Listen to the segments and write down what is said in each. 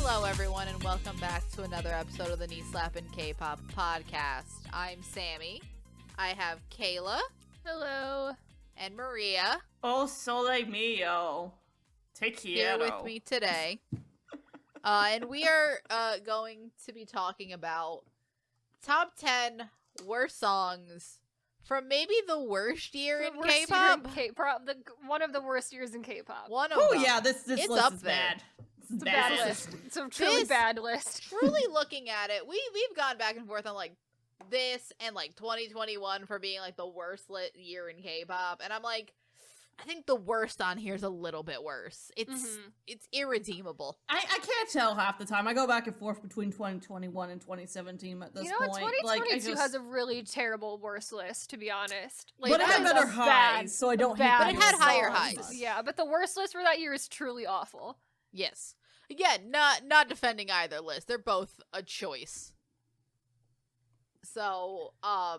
Hello, everyone, and welcome back to another episode of the Knee Slappin' K-Pop podcast. I'm Sammy. I have Kayla. Hello. And Maria. Oh, sole mio. Te quiero. Here with me today. And we are going to be talking about top 10 worst songs from maybe the worst year in K-pop. One of the worst years in K-pop. One of them. Oh yeah, this it's list up is there. bad. It's a bad list. It's a truly bad list. Truly looking at it, we've gone back and forth on like this and like 2021 for being like the worst lit year in K-pop, and I'm like, I think the worst on here is a little bit worse. It's irredeemable. I can't tell half the time. I go back and forth between 2021 and 2017 at this point. 2022 has a really terrible worst list, to be honest. But it had better highs, so I don't hate But it had higher highs. Yeah, but the worst list for that year is truly awful. Yes. Again, not defending either list. They're both a choice. So,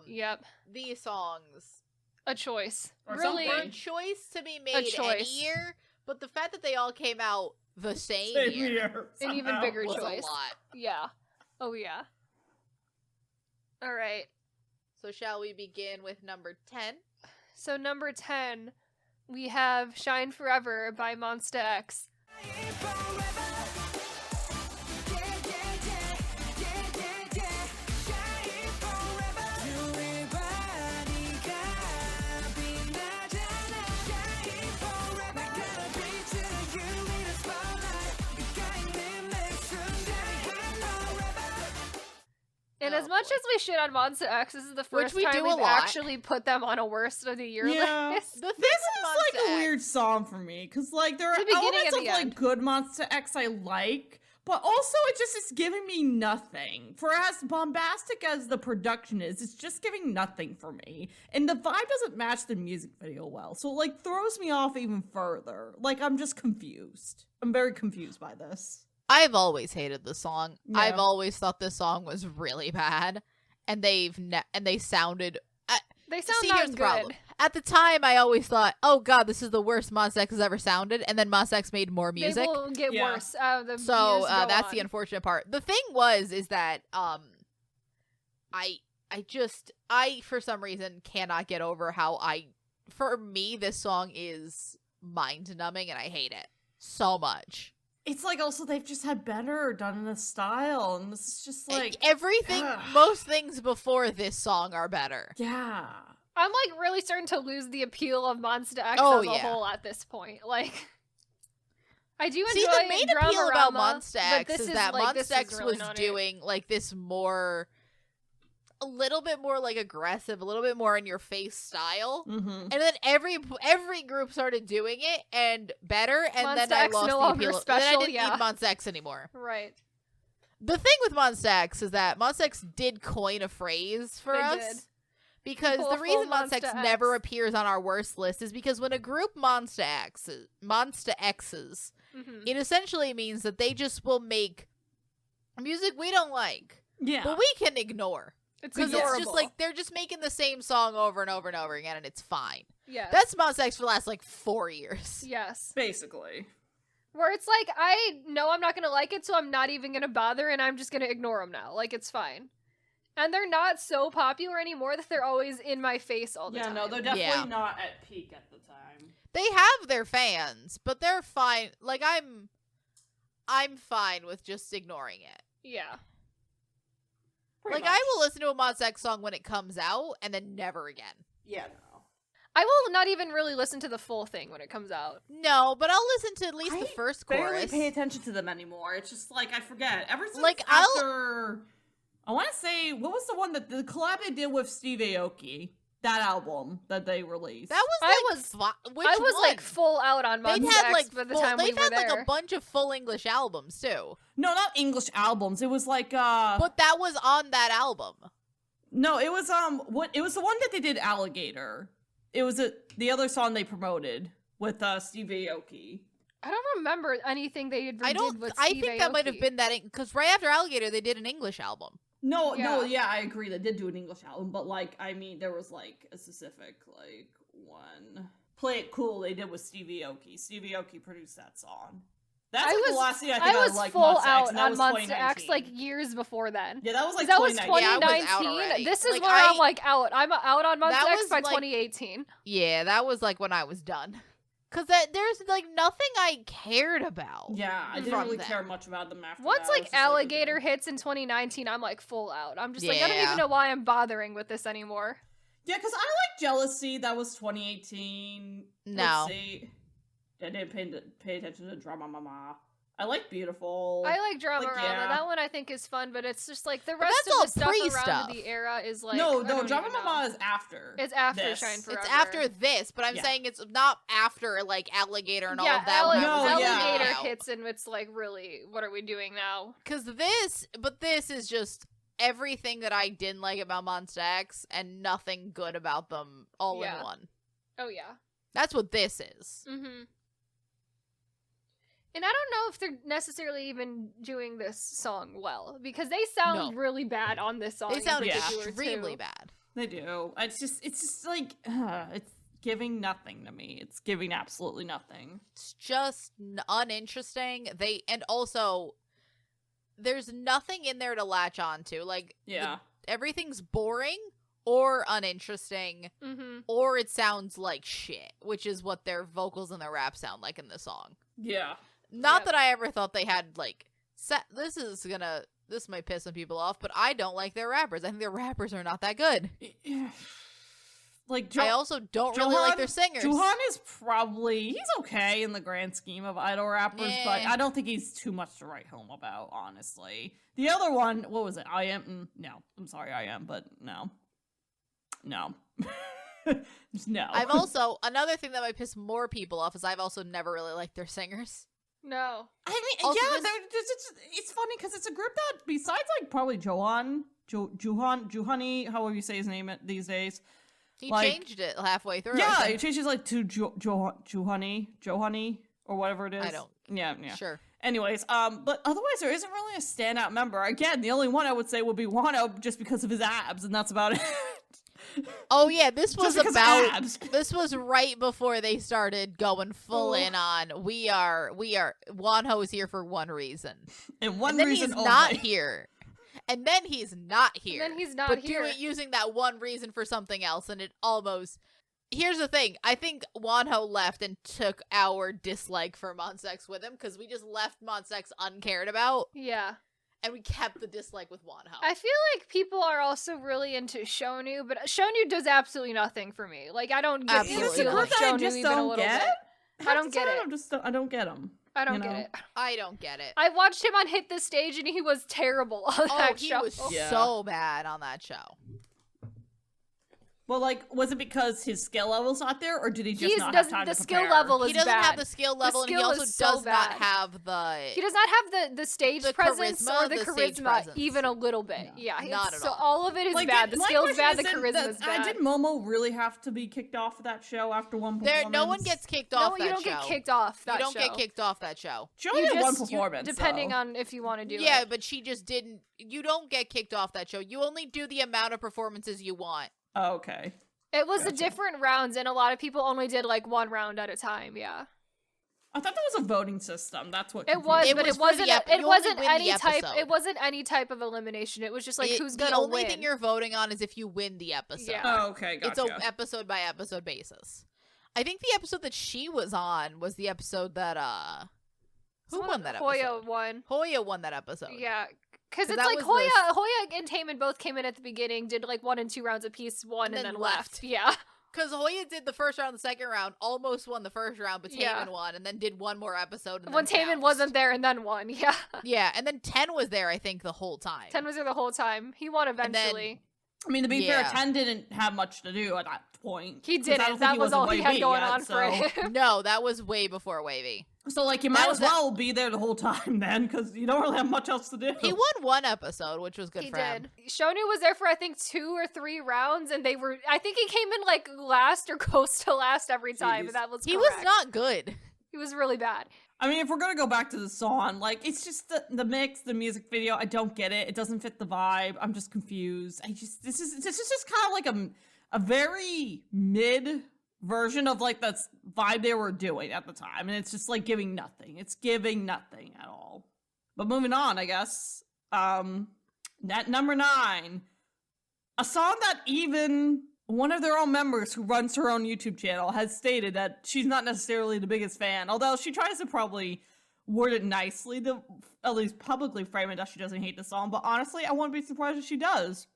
yep. These songs, a choice. Or really a choice to be made any year, but the fact that they all came out the same year an even bigger was choice. A lot. Yeah. Oh yeah. All right. So shall we begin with number 10? So number 10, we have Shine Forever by Monsta X. And as much as we shit on Monsta X, this is the first time we've actually put them on a worst of the year list. This is like a weird song for me, because like there are elements of like good Monsta X I like, but also it just is giving me nothing. For as bombastic as the production is, it's just giving nothing for me. And the vibe doesn't match the music video well, so it like throws me off even further. Like I'm just confused. I'm very confused by this. I've always hated the song. Yeah. I've always thought this song was really bad, and they sounded. They sound not good. Problem. At the time, I always thought, "Oh God, this is the worst Monsta X has ever sounded," and then Monsta X made more music. They will get worse. So that's the unfortunate part. The thing is that I for some reason cannot get over how for me this song is mind numbing, and I hate it so much. It's like also they've just had better done in the style, and this is just like everything. Most things before this song are better. Yeah, I'm like really starting to lose the appeal of Monsta X as a whole at this point. Like, I do enjoy the main appeal about Dramarama, Monsta X is that Monsta X really was doing like this more. A little bit more like aggressive, a little bit more in your face style, and then every group started doing it and better, and Monsta then I X lost no the longer appeal. special, Then I didn't need Monsta X anymore. Right. The thing with Monsta X is that Monsta X did coin a phrase for us. Because the reason Monsta X never appears on our worst list is because when a group Monsta X's, it essentially means that they just will make music we don't like, but we can ignore. Because it's just like they're just making the same song over and over and over again, and it's fine. Yeah, that's Monsta X for the last like 4 years. Yes, basically. Where it's like I know I'm not gonna like it, so I'm not even gonna bother, and I'm just gonna ignore them now. Like it's fine. And they're not so popular anymore that they're always in my face all the time. Yeah, no, they're definitely not at peak at the time. They have their fans, but they're fine. Like I'm fine with just ignoring it. Yeah. Pretty much. I will listen to a Monsta X song when it comes out, and then never again. Yeah, no. I will not even really listen to the full thing when it comes out. No, but I'll listen to at least the first chorus. I barely pay attention to them anymore. It's just like I forget. Ever since like after, I want to say, what was the one that the collab they did with Steve Aoki? That album that they released. That was I was like full out on Monsta X by the time we were there. They've had like a bunch of full English albums too. No, not English albums. It was like But that was on that album. No, it was it was the one that they did Alligator. It was the other song they promoted with Steve Aoki. I don't remember anything they did with Steve Aoki. I think that might have been that because right after Alligator they did an English album. No, I agree. They did do an English album, but like, I mean, there was like a specific like one. Play It Cool they did with Steve Aoki. Steve Aoki produced that song. That's like the last thing I think I was like full Monsta out X, on Monsta X like years before then. Yeah, that was like 2019. Yeah, I was out already. This is where I'm like out. I'm out on Monsta X by like, 2018. Yeah, that was like when I was done. Because there's like nothing I cared about. Yeah, I didn't really care much about them after Once that. like Alligator hits in 2019, I'm like full out. I'm just like, I don't even know why I'm bothering with this anymore. Yeah, because I like Jealousy. That was 2018. No. Let's see. I didn't pay attention to Drama Mama. I like Beautiful. I like Drama Rama. That one I think is fun, but it's just like the rest of the stuff around the era is like no. Drama Mama is after. It's after Shine Forever. It's after this, but I'm saying it's not after like Alligator and all of that. Alligator hits and it's like, really, what are we doing now? Because this is just everything that I didn't like about Monsta X and nothing good about them all in one. Oh yeah, that's what this is. Mm-hmm. And I don't know if they're necessarily even doing this song well, because they sound really bad on this song. They sound extremely bad. They do. It's just like, it's giving nothing to me. It's giving absolutely nothing. It's just uninteresting. And also, there's nothing in there to latch on to. Like, everything's boring or uninteresting, or it sounds like shit, which is what their vocals and their rap sound like in this song. Yeah. Not that I ever thought they had, like, this might piss some people off, but I don't like their rappers. I think their rappers are not that good. Like, I also don't really like their singers. Juhan is he's okay in the grand scheme of idol rappers, but I don't think he's too much to write home about, honestly. The other one, what was it? No. I'm sorry, but no. No. Just no. I've also, another thing that might piss more people off is I've also never really liked their singers. No. I mean, also it's funny because it's a group that, besides like probably Juhani, however you say his name these days. He changed it halfway through. Yeah, he changed it like to Johani, or whatever it is. I don't. Yeah. Sure. Anyways, but otherwise there isn't really a standout member. Again, the only one I would say would be Wano, just because of his abs, and that's about it. Oh yeah, this was right before they started going full in on we are Wonho's here for one reason. And then he's not here. And then he's not here. And then he's not here. Using that one reason for something else, and it almost. Here's the thing. I think Wonho left and took our dislike for Monsta X with him, because we just left Monsta X uncared about. Yeah. And we kept the dislike with Wonho. I feel like people are also really into Shonu, but Shonu does absolutely nothing for me. Like, I don't get the appeal of Shonu even a little bit. I don't get it. I don't get him. I don't get it. I don't get it. I watched him on Hit the Stage, and he was terrible on that show. He was so bad on that show. Well, like, was it because his skill level's not there, or did he just not have time to prepare? The skill level is bad. He doesn't have the skill level, and he also does not have the... He does not have the stage presence or the charisma even a little bit. Yeah, not at all. So all of it is bad. The skill's bad, the charisma is bad. Did Momo really have to be kicked off of that show after one performance? No one gets kicked off that show. No, you don't get kicked off that show. You don't get kicked off that show. She only had one performance, depending on if you want to do it. Yeah, but she just didn't... You don't get kicked off that show. You only do the amount of performances you want. Oh, okay. It was the different rounds, and a lot of people only did like one round at a time. Yeah, I thought that was a voting system. That's what it was, but it wasn't. It wasn't any type. It wasn't any type of elimination. It was just like who's gonna win. The only thing you're voting on is if you win the episode. Yeah. Oh, okay, gotcha. It's an episode by episode basis. I think the episode that she was on was the episode that who won that episode? Hoya won that episode. Yeah. Because it's like Hoya and Taemin both came in at the beginning, did like 1 and 2 rounds apiece, won and then left. Yeah. Because Hoya did the first round, the second round, almost won the first round, but Taemin won, and then did one more episode. And when Taemin wasn't there and then won, yeah. Yeah, and then 10 was there, I think, the whole time. 10 was there the whole time. He won eventually. I mean, to be fair, 10 didn't have much to do at that point. He didn't. That was all he had going on for him. No, that was way before Wavy. So, like, you might as well be there the whole time then, because you don't really have much else to do. He won one episode, which was good for him. Shonu was there for, I think, 2 or 3 rounds, and I think he came in, like, last or close to last every time. That was correct. He was not good. He was really bad. I mean, if we're gonna go back to the song, like, it's just the mix, the music video, I don't get it. It doesn't fit the vibe. I'm just confused. This is just kind of like a very mid version of like the vibe they were doing at the time, and it's just like giving nothing. It's giving nothing at all. But moving on, I guess. At number 9, a song that even one of their own members who runs her own YouTube channel has stated that she's not necessarily the biggest fan, although she tries to probably word it nicely to at least publicly frame it that she doesn't hate the song. But honestly, I wouldn't be surprised if she does.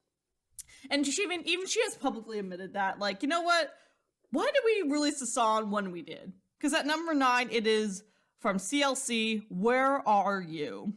And she even she has publicly admitted that, like, you know what? Why did we release the song when we did? Because at number 9, it is from CLC, Where Are You?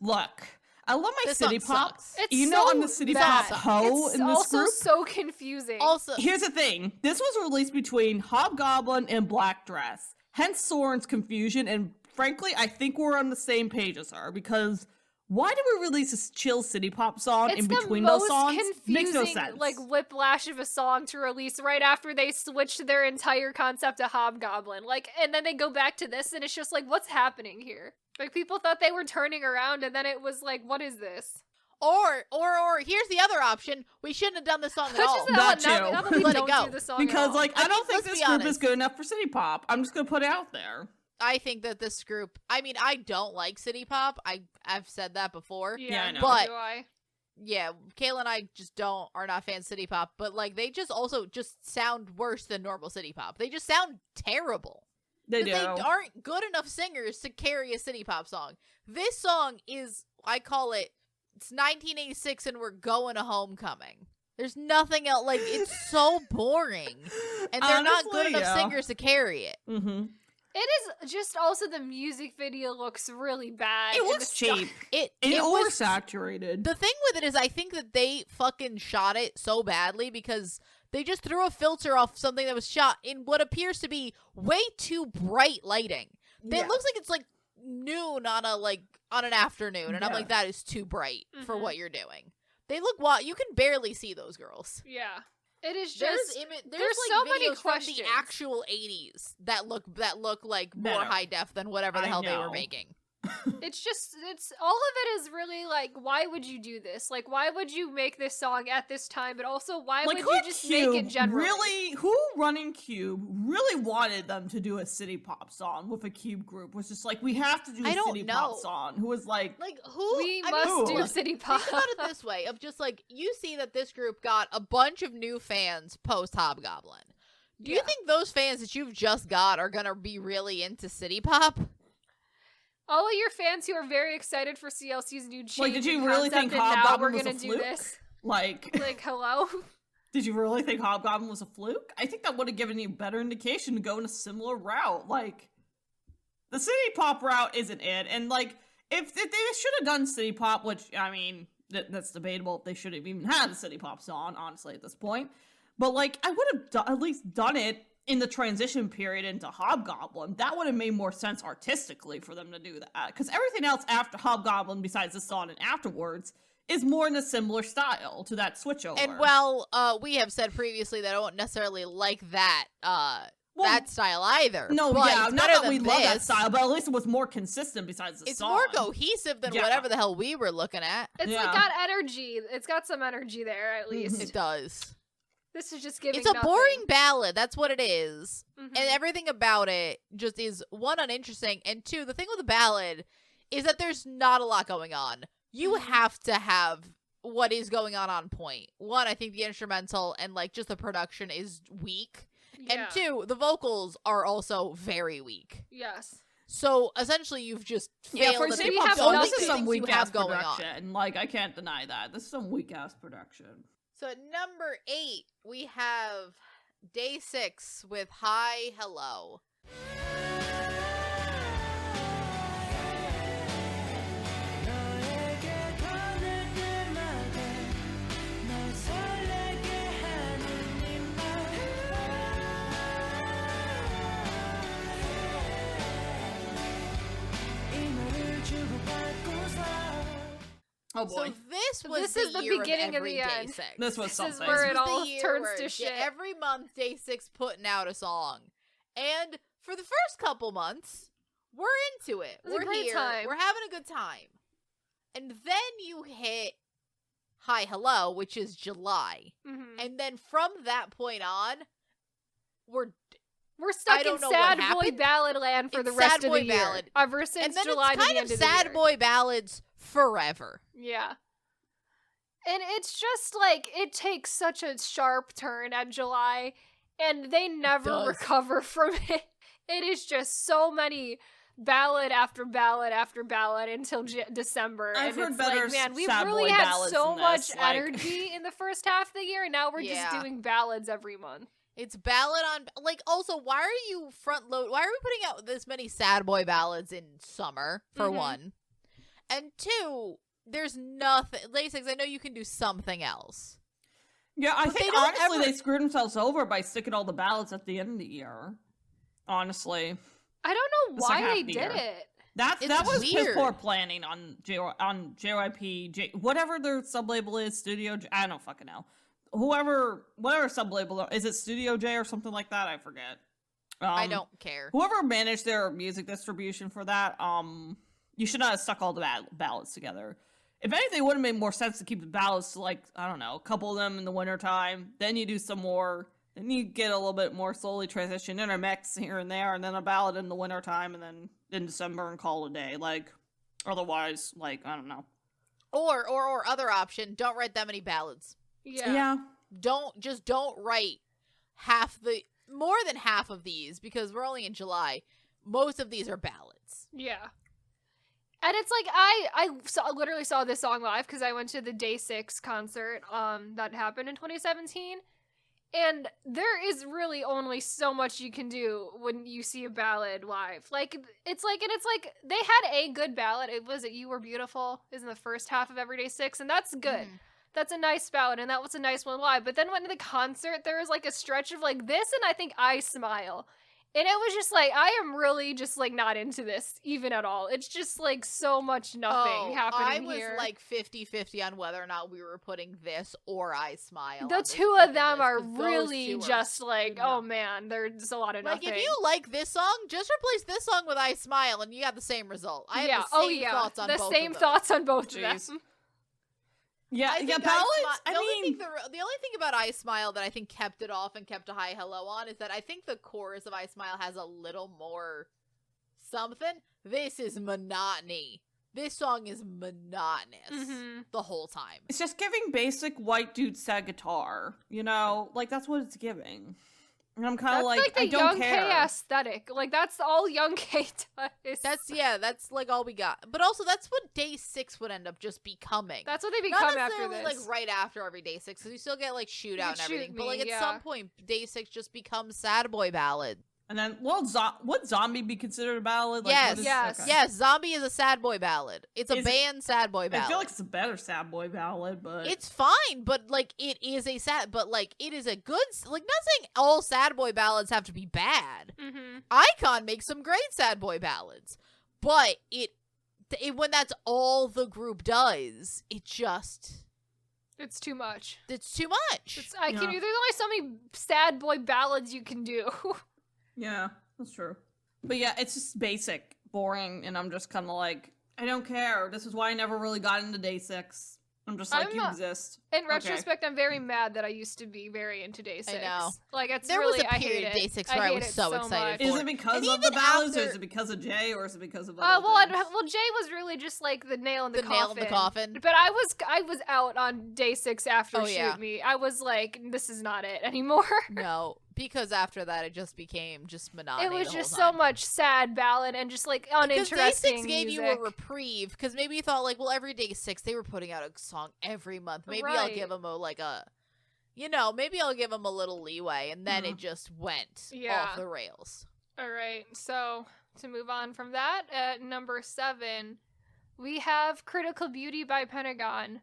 Look, I love my city pop. You know, I'm the city pop hoe in this group. It's also so confusing. Also, here's the thing: this was released between Hobgoblin and Black Dress, hence Soren's confusion. And frankly, I think we're on the same page as her, because why did we release a chill city pop song in between those songs? Makes no sense. Like whiplash of a song to release right after they switched their entire concept to Hobgoblin. Like, and then they go back to this, and it's just like, what's happening here? Like, people thought they were turning around, and then it was like, what is this? Or here's the other option: we shouldn't have done the song at all. Not too. Let it go. Do the song because, like, I don't think this group is good enough for city pop. I'm just gonna put it out there. I think that this group, I mean, I don't like city pop. I've said that before. Yeah, I know. But do I? Yeah, Kayla and I just are not fans of city pop, but like they just also just sound worse than normal city pop. They just sound terrible. They do. They aren't good enough singers to carry a city pop song. This song is, I call it, it's 1986 and we're going to homecoming. There's nothing else. Like, it's so boring. And they're not good enough singers to carry it. Mm-hmm. It is just also the music video looks really bad. It looks cheap. It oversaturated. The thing with it is I think that they fucking shot it so badly because they just threw a filter off something that was shot in what appears to be way too bright lighting. Yeah. It looks like it's like noon on an afternoon, and I'm like, that is too bright for what you're doing. They look wild. You can barely see those girls. Yeah. It is just there's so like many videos questions from the actual 80s that look like more high def than whatever the hell they were making. It's all of it is really like, why would you do this? Like, why would you make this song at this time? But also, why would you just make it generally? Really, who running Cube really wanted them to do a city pop song with a Cube group? Was just like, we have to do a city pop song. Who was like who? We must do city pop. Think about it this way: of just like you see that this group got a bunch of new fans post Hobgoblin. Do you think those fans that you've just got are gonna be really into city pop? All of your fans who are very excited for CLC's new change. Like, did you really think Hobgoblin was a fluke? Like, hello? Did you really think Hobgoblin was a fluke? I think that would have given you a better indication to go in a similar route. Like, the city pop route isn't it. And, like, if they should have done city pop, which, I mean, that's debatable if they should have even had a city pop song, honestly, at this point. But, like, I would have at least done it in the transition period into Hobgoblin. That would have made more sense artistically for them to do that. Because everything else after Hobgoblin, besides the song and afterwards, is more in a similar style to that switchover. And well, we have said previously that I don't necessarily like that that style either. No, not that we love that style, but at least it was more consistent besides the song. It's more cohesive than whatever the hell we were looking at. It's like got energy. It's got some energy there, at least. It does. This is just giving It's a boring ballad. That's what it is. Mm-hmm. And everything about it just is, one, uninteresting, and two, the thing with the ballad is that there's not a lot going on. You have to have what is going on point. One, I think the instrumental and like just the production is weak. Yeah. And two, the vocals are also very weak. Yes. So essentially you've just failed. For city pop, this is some weak ass production. Like, I can't deny that. This is some weak ass production. So at number 8, we have Day 6 with Hi Hello. Oh boy. So this is the beginning of the end. Day 6. This was something. This is where it all turns to shit. Every month, Day 6 putting out a song. And for the first couple months, we're into it. We're here. Time. We're having a good time. And then you hit Hi Hello, which is July. Mm-hmm. And then from that point on, we're stuck in sad boy ballad land for the rest of the year. Ever since July to the end of the year. And then it's kind of sad boy ballads forever. Yeah. And it's just like, it takes such a sharp turn at July, and they never recover from it. It is just so many ballad after ballad after ballad until December. I've heard it's better like, man, we sad really boy had ballads so than much this, energy in the first half of the year, and now we're just doing ballads every month. It's ballad on, like, also, why are you why are we putting out this many sad boy ballads in summer, for one? And two, there's nothing, Day 6, I know you can do something else. Yeah, I think honestly they screwed themselves over by sticking all the ballads at the end of the year. Honestly. I don't know why they did it. That was his poor planning on JYP, whatever their sublabel is, Studio J, I don't fucking know. Whatever sublabel, is it Studio J or something like that? I forget. I don't care. Whoever managed their music distribution for that, you should not have stuck all the ballads together. If anything, it would have made more sense to keep the ballads to, like, I don't know, a couple of them in the wintertime, then you do some more, then you get a little bit more slowly transition, intermix here and there, and then a ballad in the wintertime, and then in December and call it a day. Like, otherwise, like, I don't know. Or other option, don't write that many ballads. Yeah. Don't write more than half of these, because we're only in July. Most of these are ballads. Yeah. And it's like, I literally saw this song live because I went to the Day 6 concert that happened in 2017. And there is really only so much you can do when you see a ballad live. Like, it's like they had a good ballad. It was You Were Beautiful is in the first half of Every Day 6, and that's good. That's a nice ballad, and that was a nice one live. But then when the concert, there was like a stretch of like this, and I think I Smile. And it was just like, I am really just like not into this even at all. It's just like so much nothing happening here. I was like 50-50 on whether or not we were putting this or I Smile. The two of them are really just like, oh man, there's a lot of nothing. Like, if you like this song, just replace this song with I Smile and you got the same result. I have the same thoughts on both of them. The same thoughts on both of them. Yeah, ballads. The only thing about I Smile that I think kept it off and kept a Hi Hello on is that I think the chorus of I Smile has a little more something. This is monotony. This song is monotonous the whole time. It's just giving basic white dude sad guitar, you know? Like, that's what it's giving. And I'm kind of like, I don't care. Young K aesthetic. Like, that's all Young K does. That's like all we got. But also, that's what Day 6 would end up just becoming. That's what they become after this. Not necessarily like right after every Day 6, because you still get like Shootout and everything. But like at some point, Day 6 just becomes sad boy ballad. And then, would Zombie be considered a ballad? Like, yes. Zombie is a sad boy ballad. It's a band sad boy ballad. I feel like it's a better sad boy ballad, but it's fine. But like, it is a sad. But like, it is a good. Like, not saying all sad boy ballads have to be bad. Icon makes some great sad boy ballads, but it when that's all the group does, it's too much. It's too much. There's only so many sad boy ballads you can do. Yeah, that's true. But yeah, it's just basic, boring, and I'm just kind of like, I don't care. This is why I never really got into Day 6. I'm just like, you exist. In retrospect, I'm very mad that I used to be very into Day 6. I know. Like, it's there really, was a period of Day 6 where I was so excited for. Is it because of the ballads, or is it because of Jay, or is it because of well, Jay was really just like the nail in the coffin. But I was out on Day 6 after Shoot Me. I was like, this is not it anymore. No. Because after that, it just became monotony. It was just so much sad ballad and just like uninteresting. Because Day 6 gave you a reprieve. Because maybe you thought like, well, every Day 6 they were putting out a song every month. Maybe I'll give them maybe I'll give them a little leeway. And then it just went off the rails. All right. So to move on from that, at number 7, we have Critical Beauty by Pentagon.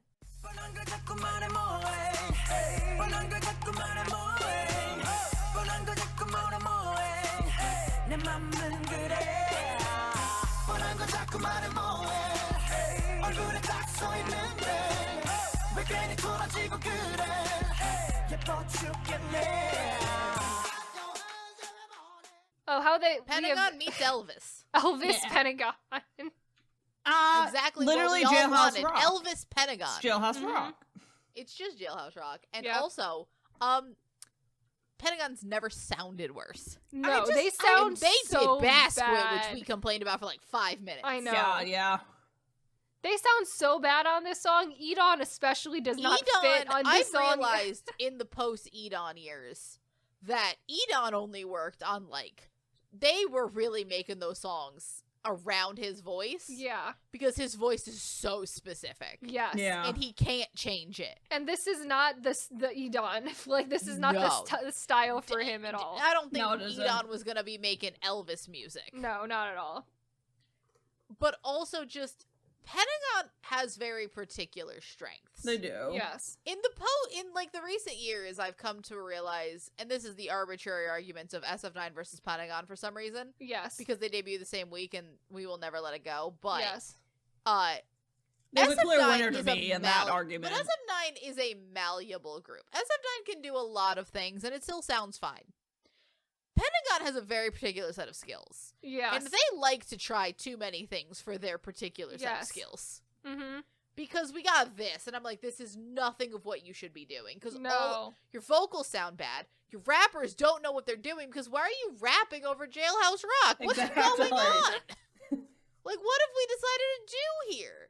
Oh, how they Pentagon meets Elvis. Elvis Pentagon. Exactly. Literally what we all Jailhouse wanted. Rock. Elvis Pentagon. It's Jailhouse Rock. It's just Jailhouse Rock, and also, Pentagon's never sounded worse. No, they sound they so did Bass Quit, bad. which we complained about for like 5 minutes. I know. Yeah. They sound so bad on this song. Edon especially does not fit on this song. I realized in the post-Edon years that Edon only worked on, like, they were really making those songs around his voice. Yeah. Because his voice is so specific. Yes. Yeah. And he can't change it. And this is not the Edon. Like, this is not the style for him at all. I don't think Edon was going to be making Elvis music. No, not at all. But also just... Pentagon has very particular strengths. They do. Yes. In like the recent years, I've come to realize, and this is the arbitrary arguments of SF9 versus Pentagon for some reason. Yes. Because they debut the same week, and we will never let it go. But yes. There's a clear winner SF9 to me in that argument. But SF9 is a malleable group. SF9 can do a lot of things, and it still sounds fine. Pentagon has a very particular set of skills. Yes. And they like to try too many things for their particular set of skills. Mm-hmm. Because we got this, and I'm like, this is nothing of what you should be doing. Because your vocals sound bad. Your rappers don't know what they're doing, because why are you rapping over Jailhouse Rock? What's going on? Like, what have we decided to do here?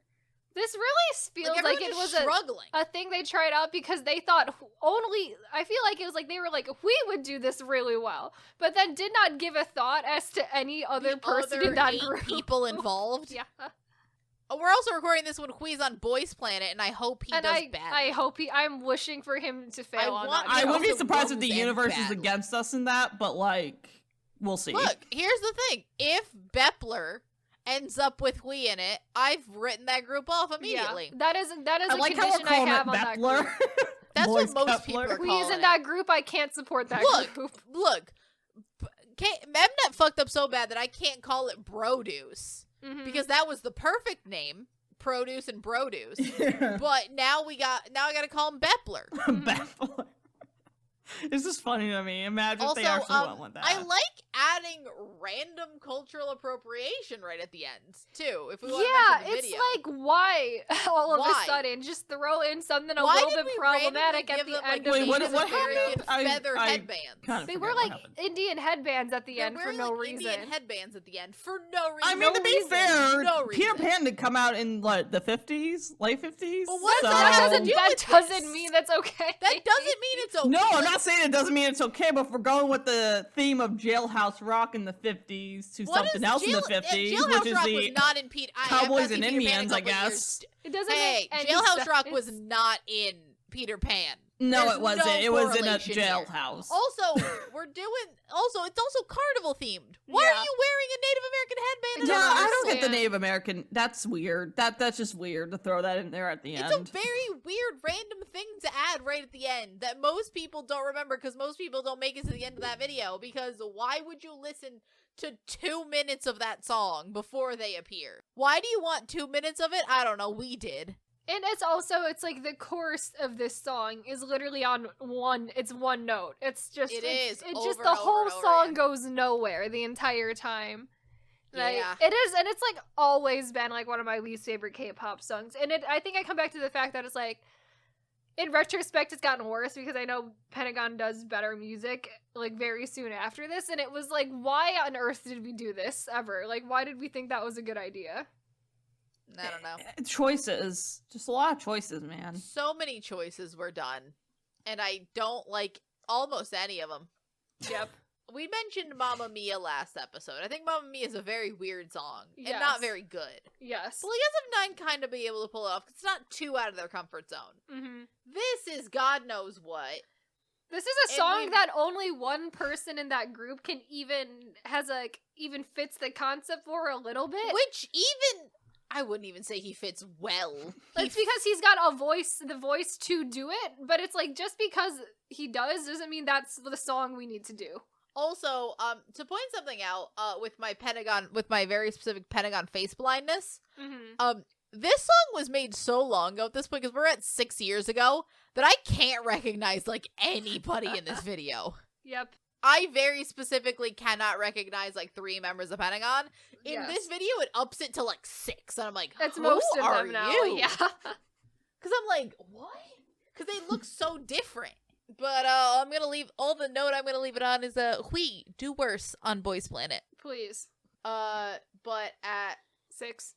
This really feels like it was struggling. A thing they tried out because they thought I feel like it was like they were like, we would do this really well, but then did not give a thought as to any other person in that group. People involved. Yeah. Oh, we're also recording this when Hui's on Boys Planet, and I hope he does bad. I'm wishing for him to fail on that. I wouldn't be surprised if the universe is against us in that, but like, we'll see. Look, here's the thing. If Bepler ends up with Hui in it, I've written that group off immediately. Yeah, that is a condition I have on that group. That's what most people are calling Hui is in that group, I can't support that group. Look, Mnemnet fucked up so bad that I can't call it Broduce. Mm-hmm. Because that was the perfect name, Produce and Broduce. But now I gotta call him Bepler. Bepler. This is funny to me. Imagine if they actually went with that. I like adding random cultural appropriation right at the end, too. If we want to mention the video. It's like, why all of a sudden just throw in something a little bit problematic at the end of what happened? Feather headbands. They were like Indian headbands at the end for no reason. Indian headbands at the end for no reason. I mean, to be fair, Peter Pan did come out in like the 50s, late 50s. But what that doesn't mean that's okay. That doesn't mean it's okay. No, I'm not saying it doesn't mean it's okay, but if we're going with the theme of Jailhouse Rock in the 50s to something else in the 50s, which is the not in Cowboys and Indians, I guess. It doesn't make any Jailhouse Rock was not in Peter Pan. No, it wasn't. It was in a jailhouse. Also, it's also carnival themed. Why are you wearing a Native American headband? Yeah, I don't get the Native American. That's weird. That's just weird to throw that in there at the end. It's a very weird, random thing to add right at the end that most people don't remember because most people don't make it to the end of that video. Because why would you listen to 2 minutes of that song before they appear? Why do you want 2 minutes of it? I don't know. We did. And it's like the chorus of this song is literally on one note. It's just the whole song goes nowhere the entire time. Like, yeah. It is, and it's like always been like one of my least favorite K-pop songs. And I think I come back to the fact that it's like, in retrospect, it's gotten worse because I know Pentagon does better music like very soon after this. And it was like, why on earth did we do this ever? Like, why did we think that was a good idea? I don't know. Choices. Just a lot of choices, man. So many choices were done. And I don't like almost any of them. Yep. We mentioned Mamma Mia last episode. I think Mamma Mia is a very weird song. Yes. And not very good. Yes. But I guess if 9 kind of be able to pull it off. It's not too out of their comfort zone. Mm-hmm. This is God knows what. This is a song that only one person in that group can even fits the concept for a little bit. Which even... I wouldn't even say he fits well. It's because he's got the voice to do it, but it's like, just because he doesn't mean that's the song we need to do. Also, to point something out, with my very specific Pentagon face blindness, mm-hmm. this song was made so long ago at this point, because we're at 6 years ago, that I can't recognize, like, anybody in this video. Yep. I very specifically cannot recognize, like, 3 members of Pentagon. In this video, it ups it to, like, 6. And I'm like, that's who most of are them now. you? Yeah. Because I'm like, what? Because they look so different. But I'm going to leave, all the note I'm going to leave it on is, Hui, do worse on Boys Planet. Please. But at 6.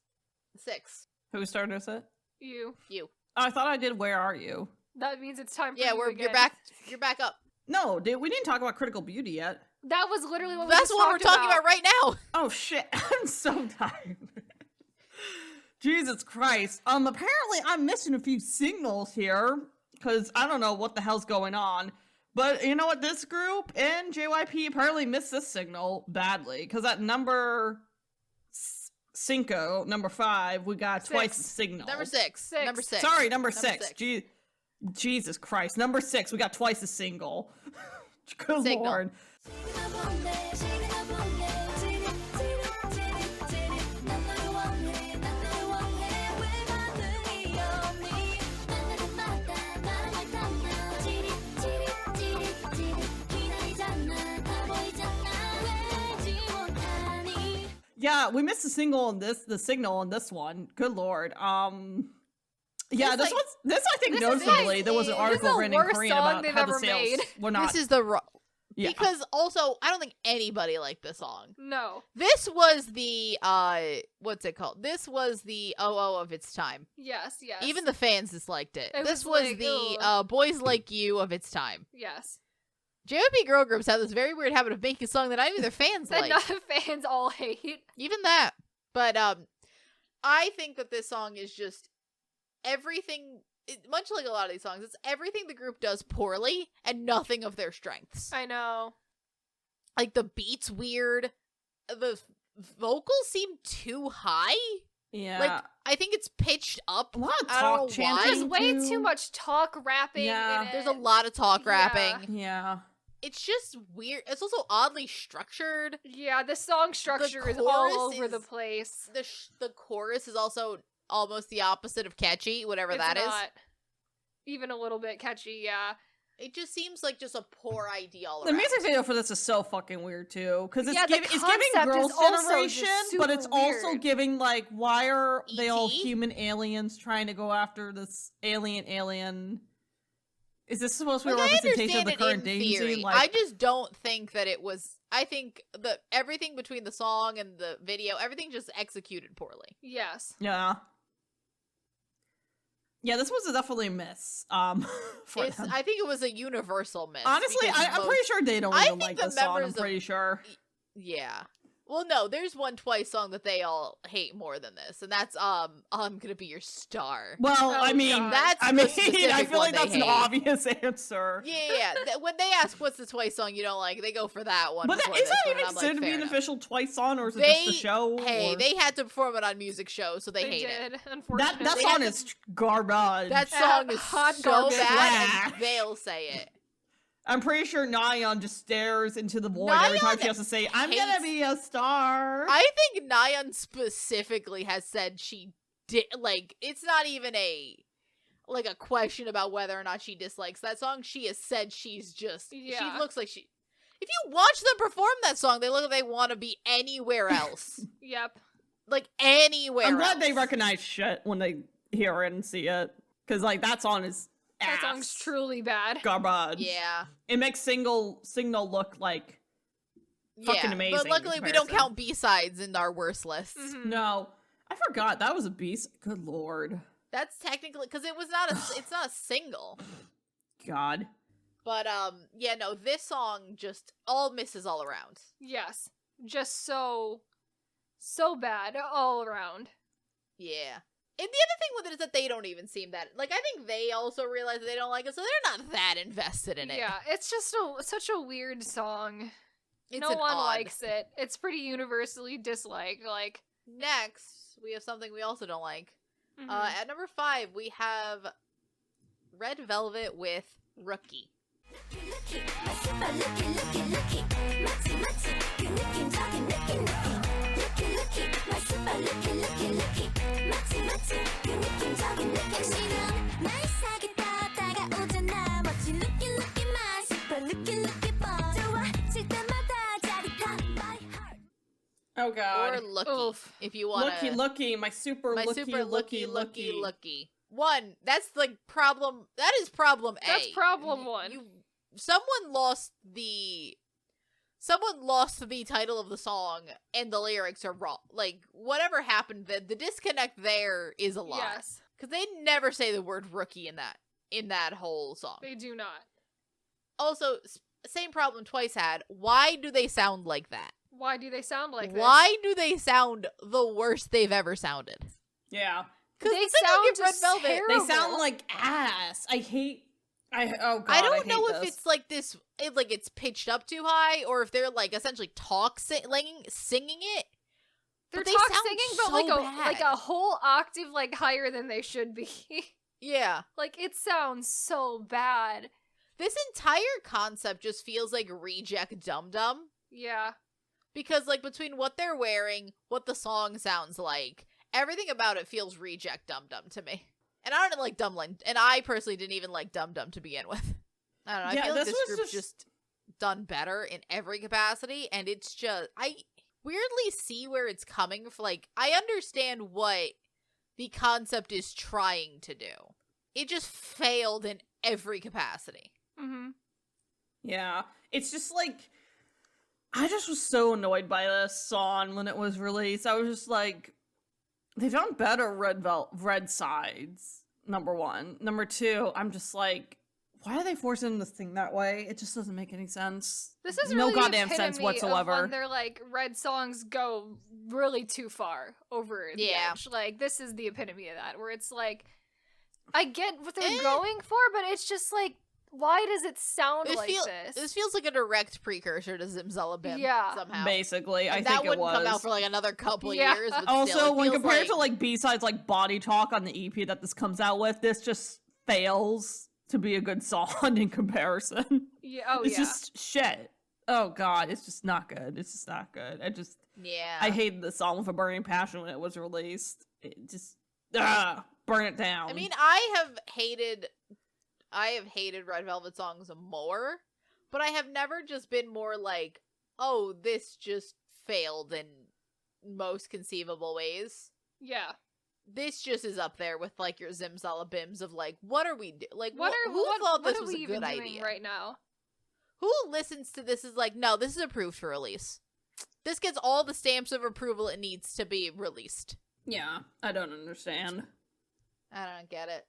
Who started us it? You. You. I thought I did Where Are You? That means it's time for you again. You're back up. No, we didn't talk about Critical Beauty yet. That was literally what That's what we're talking about right now. Oh shit, I'm so tired. Jesus Christ. Apparently I'm missing a few signals here, because I don't know what the hell's going on. But you know what? This group and JYP apparently missed this signal badly, because at number 5, we got 6. twice the signal. Number 6. Number 6. Sorry, number 6. Jesus Christ. Number 6, we got twice the single. Good signal. Lord. Yeah, we missed the signal on the signal on this one. Good Lord. Yeah, this I think noticeably there was an article written in Korean about how the sales were not. This is the because also I don't think anybody liked this song. No. This was the what's it called? This was the OO of its time. Yes. Even the fans disliked it. This was was like, the Boys Like You of its time. Yes. JYP girl groups have this very weird habit of making a song that either fans like. That not fans all hate. Even that. But I think that this song is just everything, much like a lot of these songs, it's everything the group does poorly and nothing of their strengths. I know. Like, the beat's weird. The vocals seem too high. Yeah. Like, I think it's pitched up. A lot of I don't talk know why. There's way too much talk rapping in it. There's a lot of talk rapping. Yeah. It's just weird. It's also oddly structured. Yeah, the song structure is all over the place. The chorus is also almost the opposite of catchy, whatever It's that is. not even a little bit catchy, yeah. It just seems like just a poor idea all The around. music video for this is so fucking weird too, because it's giving concept Girls' is also Generation, just but it's super also weird. giving like, why are they all E.T.? human aliens trying to go after this alien? Is this supposed to be a Like, representation of the I current understand it in dating theory. scene? Like, I just don't think that it was. I think everything between the song and the video, everything just executed poorly. Yes. yeah, this was definitely a miss. For them. I think it was a universal miss. Honestly, I'm pretty sure they don't even like this song. I'm pretty sure. Yeah. Well, no, there's one Twice song that they all hate more than this, and that's I'm gonna be your star. Well, I mean, God. I feel like that's an obvious answer. Yeah. When they ask what's the Twice song you don't like, they go for that one. But is that even considered to be an official Twice song, or is it just a show? Hey, they had to perform it on music shows, so they hate it. Unfortunately, that song is garbage. That song is hot so garbage. bad, and they'll say it. I'm pretty sure Nayeon just stares into the void every time she has to say, "I'm gonna be a star." I think Nayeon specifically has said she did. Like, it's not even a question about whether or not she dislikes that song. She has said she's just. Yeah. She looks like she. If you watch them perform that song, they look like they want to be anywhere else. Yep. Like anywhere. I'm glad else. they recognize shit when they hear it and see it, because like that song is. That song's truly bad. Garbage. Yeah. It makes Signal look like fucking amazing. But luckily we don't count B-sides in our worst lists. Mm-hmm. No. I forgot that was a B-side. Good Lord. That's technically because it was not it's not a single. God. But yeah, no, this song just all misses all around. Yes. Just so bad all around. Yeah. And the other thing with it is that they don't even seem that... Like, I think they also realize that they don't like it, so they're not that invested in it. Yeah, it's just such a weird song. No one odd... likes it. It's pretty universally disliked. Like, next, we have something we also don't like. mm-hmm. At number 5, we have Red Velvet with Rookie. Oh god. Or Looky, Oof. if you want to. Looky, my super looky. One, that's like problem. That is problem A. That's problem one. Someone lost the title of the song, and the lyrics are wrong. Like, whatever happened, the disconnect there is a lot. Yes. Because they never say the word rookie in that whole song. They do not. Also, same problem Twice had. Why do they sound like that? Why do they sound like this? Why do they sound the worst they've ever sounded? Yeah. Because they sound Red Velvet. They sound like ass. I don't know if it's like this, like it's pitched up too high, or if they're like essentially singing it. They're they talk sound singing, so but bad. like a whole octave like higher than they should be. Yeah. Like, it sounds so bad. This entire concept just feels like reject Dum Dum. Yeah. Because, like, between what they're wearing, what the song sounds like, everything about it feels reject Dum Dum to me. And I don't like Dumlin, and I personally didn't even like Dum Dum to begin with. I don't know, I feel like this group's just done better in every capacity, and it's just, I weirdly see where it's coming from. Like, I understand what the concept is trying to do. It just failed in every capacity. Mm-hmm. Yeah, it's just like, I just was so annoyed by this song when it was released. I was just like, they've done better Red Sides, number one. Number two, I'm just like, why are they forcing them to sing that way? It just doesn't make any sense. This is no really goddamn sense whatsoever. Of when their like red songs go really too far over the edge. Like, this is the epitome of that, where it's like, I get what they're going for, but it's just like, why does it sound like this? This feels like a direct precursor to Zimzalabim. Yeah, somehow. Basically, I think that wouldn't come out for like another couple years. But also, still, when compared to like B-sides like Body Talk on the EP that this comes out with, this just fails to be a good song in comparison. Yeah, it's just shit. Oh god, it's just not good. It's just not good. I hated the song with a burning passion when it was released. It just burn it down. I mean, I have hated Red Velvet songs more, but I have never just been more like, oh, this just failed in most conceivable ways. Yeah. This just is up there with like your Zimzalabims of like, what are we like? Who thought this what was are we a good even doing idea right now? Who listens to this is like, no, this is approved for release. This gets all the stamps of approval it needs to be released. Yeah, I don't understand. I don't get it.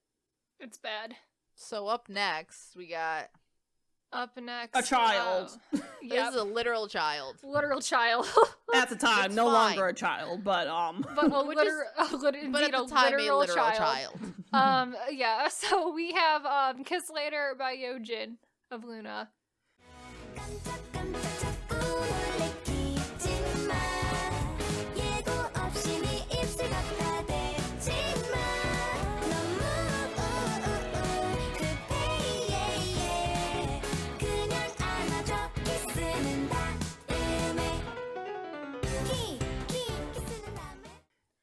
It's bad. So up next, we got... Up next... A child. This is a literal child. Literal child. At the time, no longer a child, but But at the time, a literal child. Yeah, so we have Kiss Later by Yojin of Luna.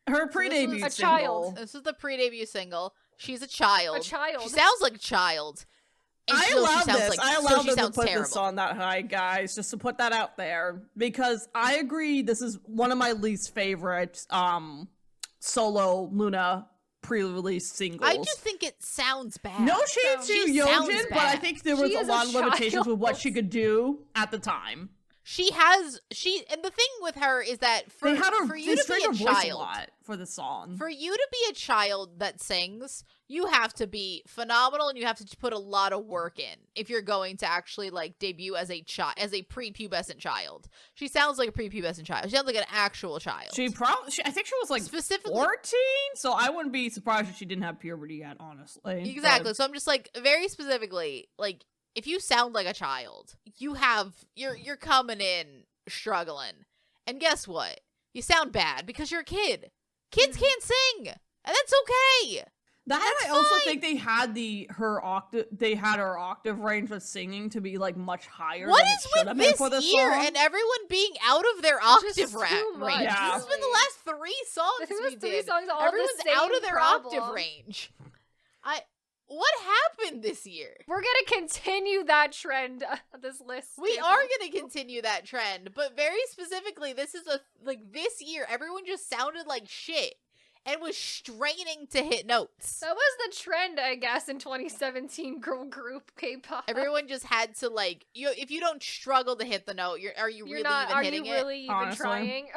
Her pre-debut single. Child. This is the pre-debut single. She's a child. A child. She sounds like a child. I allowed this. Like, I allowed them to put terrible. this on that high, guys, just to put that out there. Because I agree this is one of my least favorite solo Luna pre-release singles. I just think it sounds bad. No shade to Yojin, but I think there was a lot of limitations with what she could do at the time. And the thing with her is that for you to be a child a lot for the song. For you to be a child that sings, you have to be phenomenal and you have to put a lot of work in if you're going to actually like debut as a prepubescent child. She sounds like a prepubescent child. She sounds like an actual child. I think she was like specifically 14, so I wouldn't be surprised if she didn't have puberty yet, honestly. Exactly. But... So I'm just like very specifically like if you sound like a child, you're coming in struggling. And guess what? You sound bad because you're a kid. Kids can't sing. And that's okay. I also think they had her octave range of singing to be like much higher. What than is it should have with been for this this year song. and everyone being out of their octave range? Yeah. This has been the last 3 songs we did. Everyone's out of their octave range. What happened this year? We're gonna continue that trend on this list. We are gonna continue that trend, but very specifically, this is this year, everyone just sounded like shit and was straining to hit notes. That was the trend, I guess, in 2017 girl group K-pop. Everyone just had to if you don't struggle to hit the note, are you really even hitting it? Are you really even trying?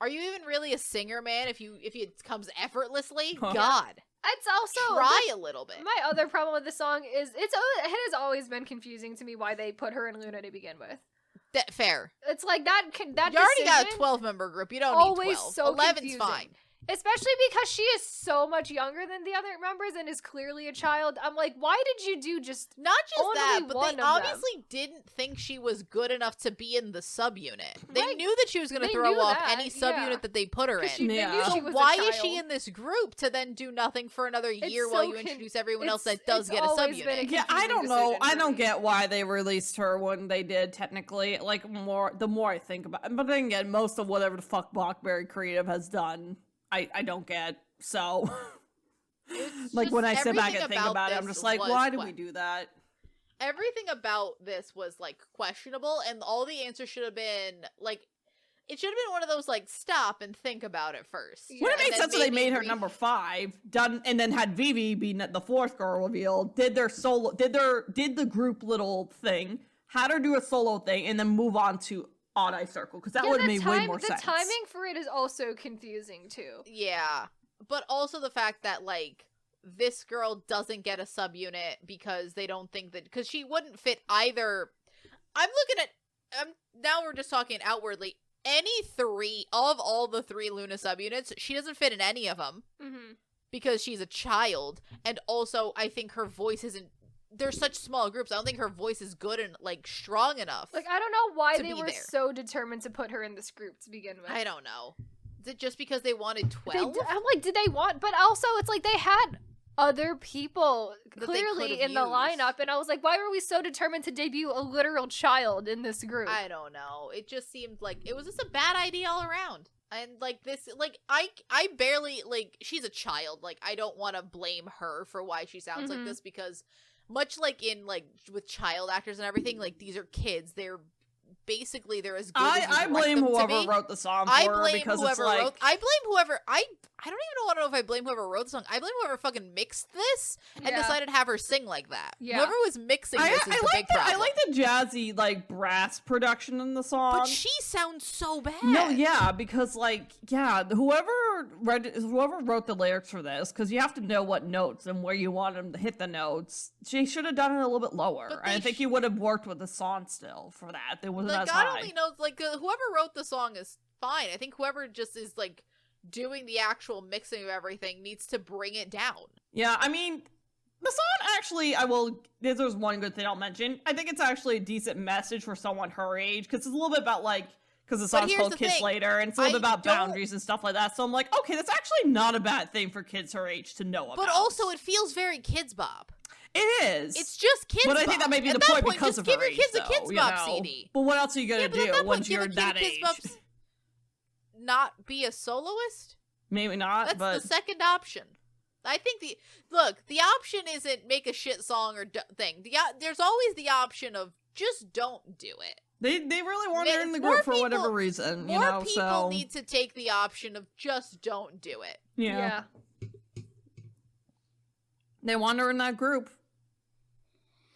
Are you even really a singer, man? If it comes effortlessly, Huh. God. It's also try a little bit. My other problem with the song is it has always been confusing to me why they put her in Luna to begin with. Fair. It's like that. You already got a 12-member group. You don't need 12. So 11's confusing. fine. Especially because she is so much younger than the other members and is clearly a child. I'm like, why did you do not just only that, but one they of obviously them? didn't think she was good enough to be in the subunit. They Right. knew that she was going to They throw knew off that, any subunit that they put her in. They knew So she was why a is she child. in this group to then do nothing for another year It's while so you introduce everyone else it's that does get a always been subunit? Yeah, I don't know. decision I for don't me. get why they released her when they did. Technically, the more I think about it, but then again, most of whatever the fuck Blackberry Creative has done, I don't get. So, like when I sit back and think about it, I'm just like, why did we do that? Everything about this was questionable, and all the answers should have been it should have been one of those stop and think about it first. Would it make sense that they made her number 5 done, and then had Vivi be the 4th girl reveal? Did the group little thing, had her do a solo thing, and then move on to Odd Eye Circle, because that would have made way more sense. The timing for it is also confusing too. Yeah, but also the fact that this girl doesn't get a subunit because they don't think that, because she wouldn't fit either. I'm looking at now we're just talking outwardly. Any 3 of all the 3 Luna subunits, she doesn't fit in any of them because she's a child, and also I think her voice isn't. They're such small groups. I don't think her voice is good and strong enough. I don't know why they were so determined to put her in this group to begin with. I don't know. Is it just because they wanted 12? I'm like, did they want? But also, it's like they had other people clearly in the lineup, and I was like, why were we so determined to debut a literal child in this group? I don't know. It just seemed like it was just a bad idea all around. And I barely she's a child. I don't want to blame her for why she sounds like this, because much like in with child actors and everything, these are kids. They're as good as I blame whoever wrote the song for her, because it's I blame whoever I don't even know if I blame whoever wrote the song. I blame whoever fucking mixed this and decided to have her sing like that. Yeah. Whoever was mixing this is the big problem. I like the jazzy brass production in the song. But she sounds so bad. No, yeah, because whoever wrote the lyrics for this, because you have to know what notes and where you want them to hit the notes. She should have done it a little bit lower. I think you would have worked with the song still for that. It wasn't as high. God only knows. Whoever wrote the song is fine. I think whoever just is doing the actual mixing of everything needs to bring it down. Yeah, I mean, the song actually, there's one good thing I'll mention. I think it's actually a decent message for someone her age, because it's a little bit about because the song's called Kids Later, and it's a little bit about boundaries and stuff like that. So I'm like, okay, that's actually not a bad thing for kids her age to know about. But also, it feels very Kids Bop. It is. It's just Kids Bop. But I think that may be the point because of her age, just give your kids a Kids Bop CD. But what else are you going to do once you're that age? Not be a soloist? Maybe not, That's the second option. I think the option isn't make a shit song or thing. There's always the option of just don't do it. They really want her in the group for whatever reason. More people need to take the option of just don't do it. Yeah. They want her in that group.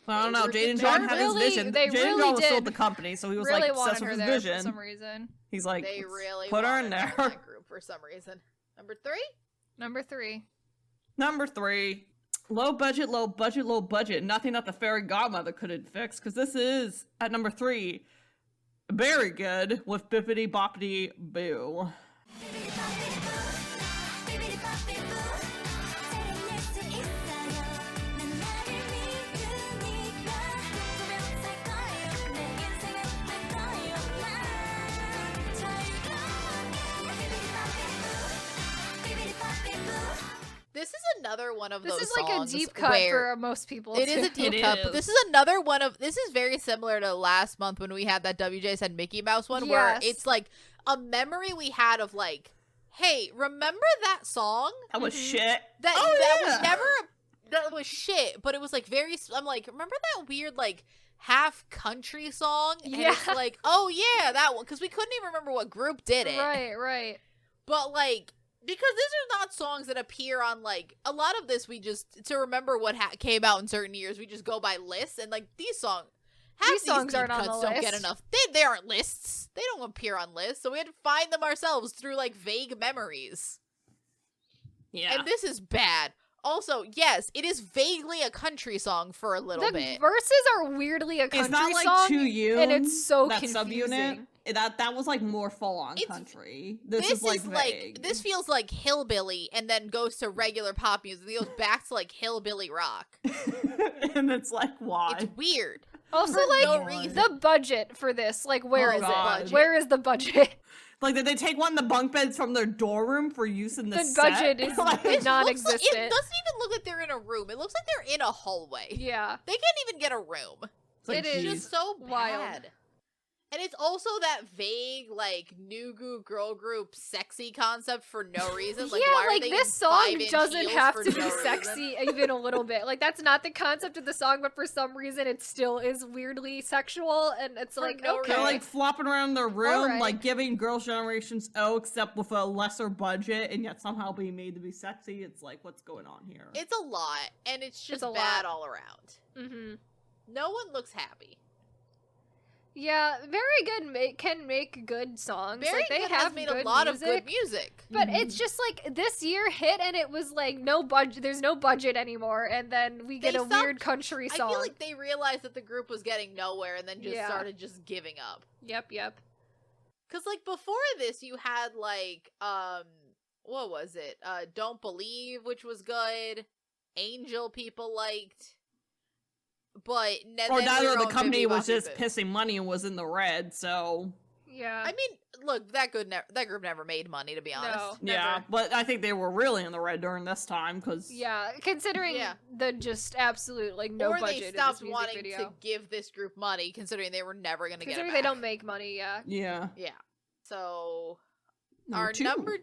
So I don't know. Jaden John had his vision. Jaden John was still at the company, so he was obsessed with his vision. For some reason. He's like, they really put her in there. That group for some reason. Number 3. Number 3. Low budget, low budget, low budget. Nothing that the fairy godmother couldn't fix, because this is at number 3. Very good with Bippity Boppity Boo. This is another one of those songs. This is like a deep cut for most people. It is a deep cut, but this is another one of. This is very similar to last month when we had that WJ said Mickey Mouse one, where it's like a memory we had of like, hey, remember that song? That was shit. That was shit, but it was like very. I'm like, remember that weird like half country song? And it's like, oh yeah, that one, because we couldn't even remember what group did it. Right. But like, because these are not songs that appear on like a lot of this. We just to remember what came out in certain years. We just go by lists, and like these songs aren't on the list. Don't get enough. They aren't lists. They don't appear on lists, so we had to find them ourselves through like vague memories. Yeah, and this is bad. Also, yes, it is vaguely a country song for a little bit. The verses are weirdly a country it's not like song, To You, and it's so that confusing. Subunit. That was like more full on country. This is like vague. This feels like hillbilly, and then goes to regular pop music. It goes back to like hillbilly rock, and it's like why? It's weird. Also, like no reason. The budget for this, like where is it? Where is the budget? Like, did they take one of the bunk beds from their dorm room for use in the set? The budget is non-existent. It doesn't even look like they're in a room. It looks like they're in a hallway. Yeah. They can't even get a room. Like, it is just so wild. Bad. And it's also that vague, like, new girl group sexy concept for no reason. Like, why are they this song doesn't have to be no sexy even a little bit. Like, that's not the concept of the song, but for some reason it still is weirdly sexual, and it's for like, okay. They're, like, flopping around their room, like, giving Girls' Generation's except with a lesser budget, and yet somehow being made to be sexy. It's like, what's going on here? It's a lot, and it's just bad all around. Mm-hmm. No one looks happy. Yeah, Very Good can make good songs. Very like, they Good have has made a lot of good music. But it's just like this year hit and it was like no budget. There's no budget anymore, and then we get a weird country song. I feel like they realized that the group was getting nowhere and then just started just giving up. Yep. Because like before this, you had like what was it? Don't Believe, which was good. Angel people liked. But or neither of the company was just pissing money and was in the red, so yeah. I mean, look, that group never made money, to be honest. No, yeah, but I think they were really in the red during this time because considering the just absolute like no budget. Or they stopped wanting to give this group money, considering they were never going to get it back. Considering they don't make money, yeah. So number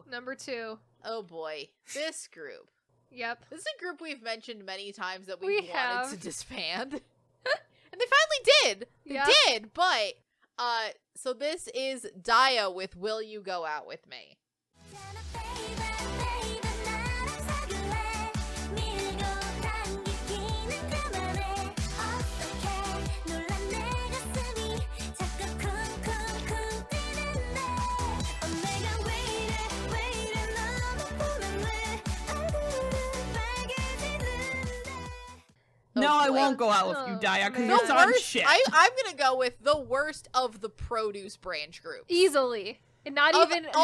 number two. Oh boy, this group. Yep. This is a group we've mentioned many times that we wanted to disband. And they finally did. They did, but so this is Daya with Will You Go Out With Me. No, I won't go out with you, Daya, because you're on shit. I'm gonna go with the worst of the produce branch groups. Easily. Not even close.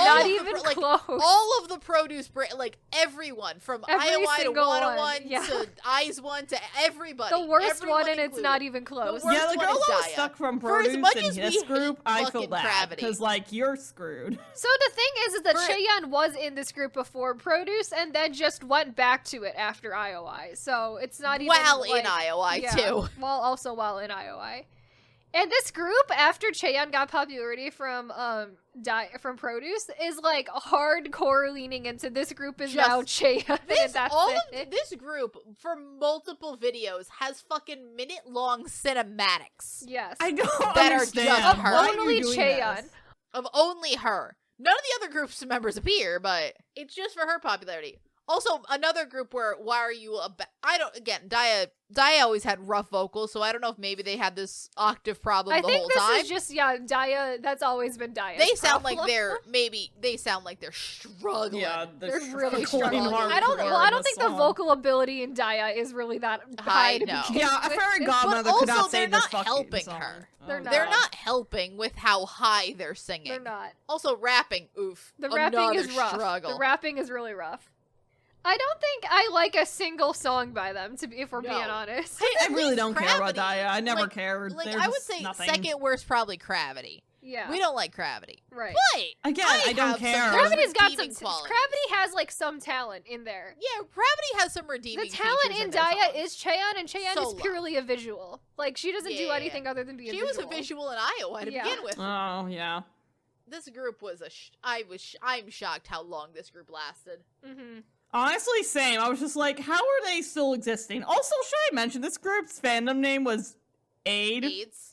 All of the produce, like everyone from IOI to 101 to Eyes 1 to everybody. The worst one, and it's not even close. The girl that was stuck from produce in his group, I feel bad because like you're screwed. So the thing is that Chaeyeon was in this group before produce, and then just went back to it after IOI. So it's not even in IOI too. Well, also while in IOI. And this group, after Chaeyeon got popularity from Produce, is like hardcore leaning into this group is now Chaeyeon. This group for multiple videos has fucking minute-long cinematics. Yes, I don't that understand. Are just her. Only Chaeyeon. Of only her. None of the other group's members appear, but it's just for her popularity. Also, another group where Daya always had rough vocals, so I don't know if maybe they had this octave problem the whole time. I think this is just Daya. That's always been Daya's They sound problem. like they're struggling. Yeah, they're really struggling. I don't think the vocal ability in Daya is really that high. Yeah, a fairy godmother could not say this fucking helping song. her. They're not helping with how high they're singing. They're not. Also, rapping. Oof. The rapping is rough. Struggle. The rapping is really rough. I don't think I like a single song by them, if we're being honest. I really don't care about Daya. I never cared. I would say second worst probably Gravity. Yeah. We don't like Gravity. Right. But again, I don't care. Gravity's got some qualities. Gravity has like some talent in there. Yeah, Gravity has some redeeming features. The talent in Daya is Cheon, and Cheon is purely a visual. Like, she doesn't do anything other than be a visual. She was a visual in Iowa to begin with. Oh, yeah. This group was I'm shocked how long this group lasted. Honestly, same. I was just like, how are they still existing? Also, should I mention this group's fandom name was AIDS.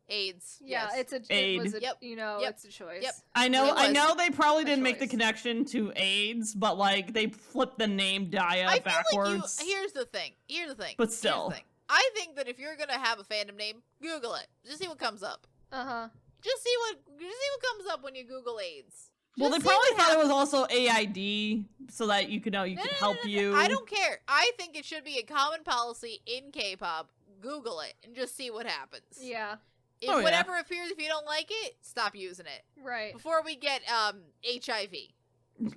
Yeah, yes. It's a choice. Yep. I know they probably didn't make the connection to AIDS, but like they flipped the name Daya backwards. Like here's the thing. But still. I think that if you're gonna have a fandom name, Google it. Just see what comes up. Just see what comes up when you Google AIDS. Well, they probably thought it was also AID, so that you could help you. I don't care. I think it should be a common policy in K-pop. Google it and just see what happens. Yeah. If whatever appears, if you don't like it, stop using it. Right. Before we get HIV.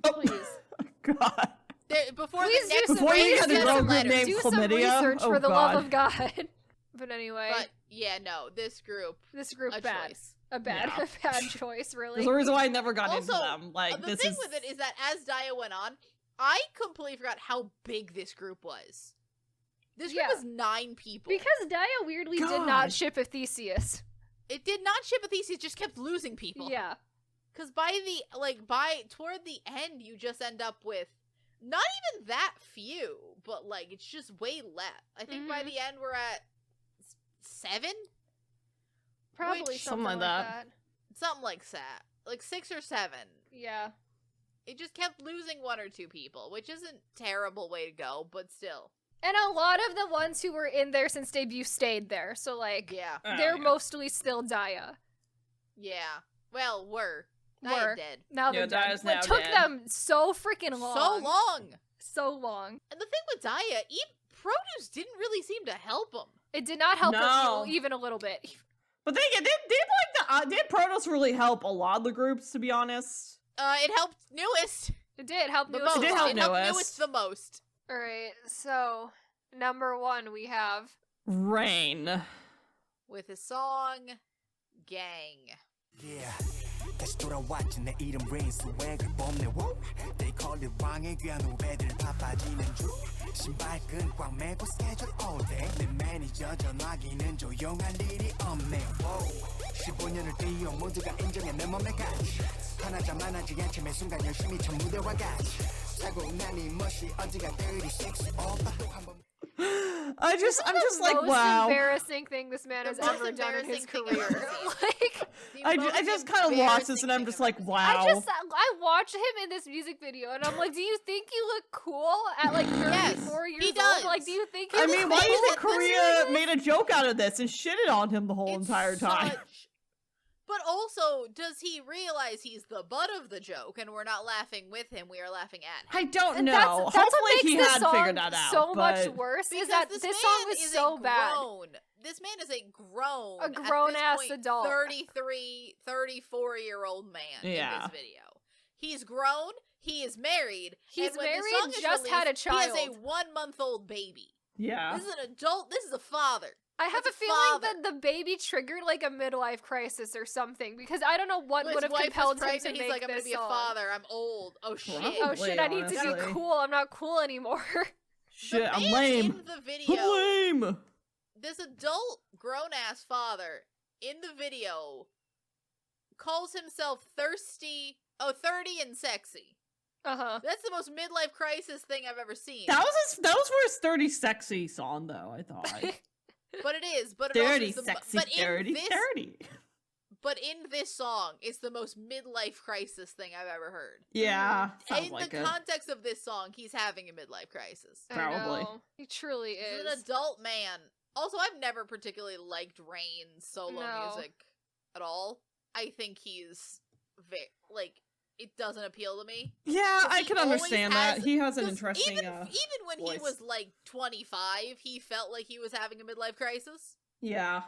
Please. God. Before you get the girl group named do chlamydia. Some research for the love of God. But anyway. But yeah, no, this group bad. Choice. A bad choice, really. There's a reason why I never got into them. Like the thing with it is that as Daya went on, I completely forgot how big this group was. This group was 9 people. Because Daya weirdly did not ship a Theseus. It did not ship a Theseus, just kept losing people. Yeah. Because toward the end, you just end up with not even that few, but like it's just way less. I think by the end we're at 7? Probably something like that. Something like that. Like 6 or 7. Yeah. It just kept losing 1 or 2 people, which isn't a terrible way to go, but still. And a lot of the ones who were in there since debut stayed there, so like, they're mostly still Daya. Yeah. Well, were. Daya dead. Now they're dead. It took them so freaking long. So long. And the thing with Daya, Produce didn't really seem to help him. It did not help him even a little bit. But did Protos really help a lot of the groups, to be honest? It helped Newest. It did help Newest. It did help Newest the most. Alright, so number 1 we have Rain. With his song Gang. Yeah. 다시 돌아왔지 내 이름 Rain 스웩을 뽐내 They call it 왕의 귀한 후배들 바빠지는 중 신발끈 꽉 매고 스케줄 all day 내 매니저 전화기는 조용할 일이 없네 15년을 뛰어 모두가 인정해 내 몸의 가치 하나자만하지 않지 매 순간 열심히 참 무대와 같이 사고 나니 멋이 어디가 36 또 한번 I'm just like, wow. Wow. Embarrassing thing this man has ever done in his career. I just kind of watched this and I'm just like, wow. I watched him in this music video and I'm like, do you think you look cool at like 34 years old? Like, do you think? Why do you think Korea made a joke out of this and shitted on him the whole entire time? But also, does he realize he's the butt of the joke and we're not laughing with him, we are laughing at him? I don't know. Hopefully he had figured that out. So much worse is that this song is so bad. This man is a grown ass adult. 33, 34-year-old man in this video. He's grown, he is married, he's married, just had a child. He has a 1-month-old baby. Yeah. This is an adult, this is a father. I have a feeling that the baby triggered like a midlife crisis or something because I don't know what would have compelled him to make he's like, I'm gonna be a father. I'm old. Oh shit. Probably, I need to be cool. I'm not cool anymore. Shit, I'm lame. In the video, I'm lame. This adult grown-ass father in the video calls himself 30 and sexy. That's the most midlife crisis thing I've ever seen. That was for his 30 sexy song though, I thought. But it is. But dirty, sexy, dirty. But in this song, it's the most midlife crisis thing I've ever heard. Yeah, in the context of this song, he's having a midlife crisis. Probably. He truly is. He's an adult man. Also, I've never particularly liked Rain's solo music at all. I think he's it doesn't appeal to me. Yeah, I can understand that. He has an interesting even when voice. He was like 25, he felt like he was having a midlife crisis. Yeah.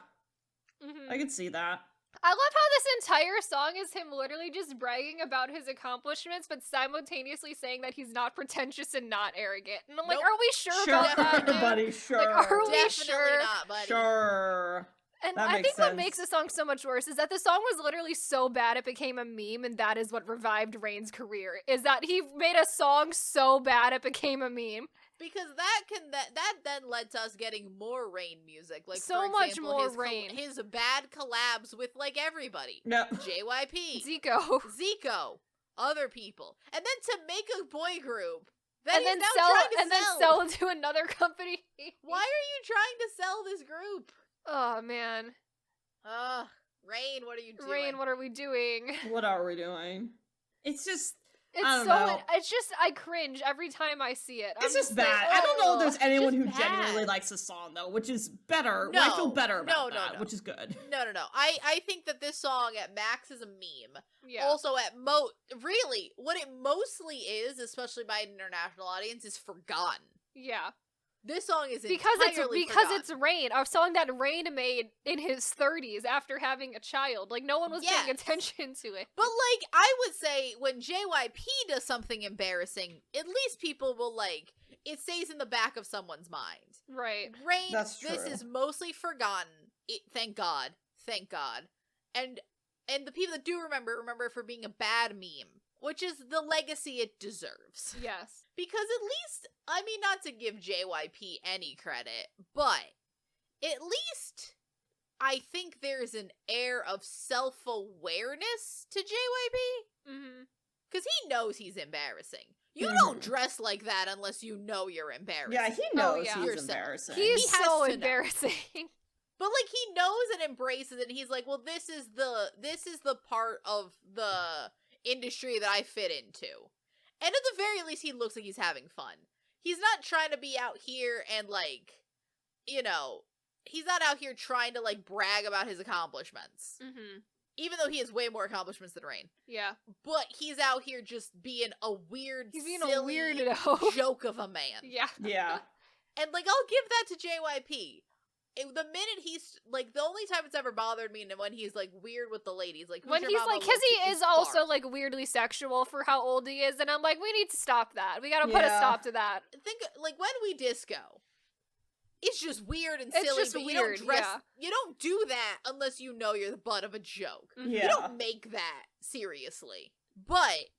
I can see that. I love how this entire song is him literally just bragging about his accomplishments, but simultaneously saying that he's not pretentious and not arrogant. And I'm like, are we sure about that, dude? Buddy, sure. Like, are we Definitely sure? Not, buddy. Sure. And I think what makes the song so much worse is that the song was literally so bad it became a meme, and that is what revived Rain's career, is that he made a song so bad it became a meme. Because that then led to us getting more Rain music. Like, so for much example, more Rain. His bad collabs with, like, everybody. Yep. JYP. Zico. Other people. And then to make a boy group. Then sell it to another company. Why are you trying to sell this group? Oh, man. Rain, what are you doing? Rain, what are we doing? What are we doing? It's just... It's just, I cringe every time I see it. It's just bad. I don't know if there's anyone who genuinely likes the song, though, which is better. I feel better about that, which is good. No. I think that this song at max is a meme. Yeah. Also at really, what it mostly is, especially by an international audience, is forgotten. Yeah. This song is because forgotten. it's Rain, a song that Rain made in his 30s after having a child. Like, no one was paying attention to it. But, like, I would say when JYP does something embarrassing, at least people will, like, it stays in the back of someone's mind. Right. Rain, this is mostly forgotten. Thank God. And the people that do remember it for being a bad meme, which is the legacy it deserves. Yes. Because at least, I mean, not to give JYP any credit, but at least I think there's an air of self-awareness to JYP. Mm-hmm. Because he knows he's embarrassing. You don't dress like that unless you know you're embarrassing. Yeah, he knows he's embarrassing. He's so embarrassing. But, like, he knows and embraces it, and he's like, well, this is the part of the industry that I fit into. And at the very least, he looks like he's having fun. He's not trying to be out here and, like, you know, he's not out here trying to, like, brag about his accomplishments. Mm-hmm. Even though he has way more accomplishments than Rain. Yeah. But he's out here just being a weird, silly weirdo joke of a man. Yeah. Yeah. And, like, I'll give that to JYP. The minute he's, like, the only time it's ever bothered me when he's, like, weird with the ladies, like, when he's, like, because he is also, like, weirdly sexual for how old he is, and I'm like, we need to stop that. We gotta put a stop to that. Think, like, when we disco, it's just weird and silly, just but weird, you don't do that unless you know you're the butt of a joke. Yeah. You don't make that seriously. But,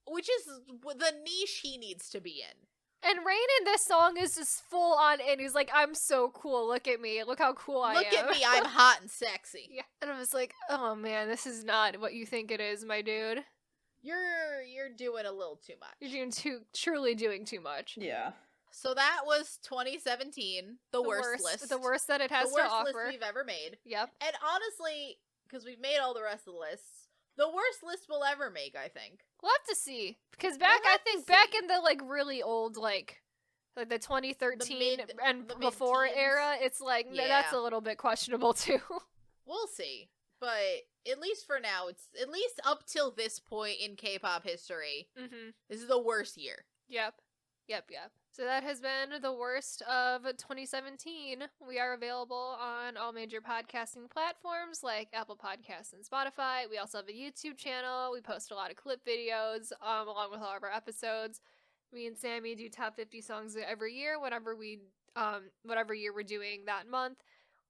which is the niche he needs to be in. And Rain in this song is just full on in. He's like, I'm so cool. Look at me. Look how cool I am. Look at me. I'm hot and sexy. Yeah. And I was like, oh man, this is not what you think it is, my dude. You're doing a little too much. You're truly doing too much. Yeah. So that was 2017, the worst list. The worst that it has to offer. The worst list we've ever made. Yep. And honestly, because we've made all the rest of the lists, the worst list we'll ever make, I think. We'll have to see. Because back in the, like, really old, like the 2013 and before era, it's like, that's a little bit questionable, too. We'll see. But at least for now, it's at least up till this point in K-pop history, this is the worst year. Yep. So that has been the worst of 2017. We are available on all major podcasting platforms like Apple Podcasts and Spotify. We also have a YouTube channel. We post a lot of clip videos along with all of our episodes. Me and Sammi do top 50 songs every year, whatever year we're doing that month.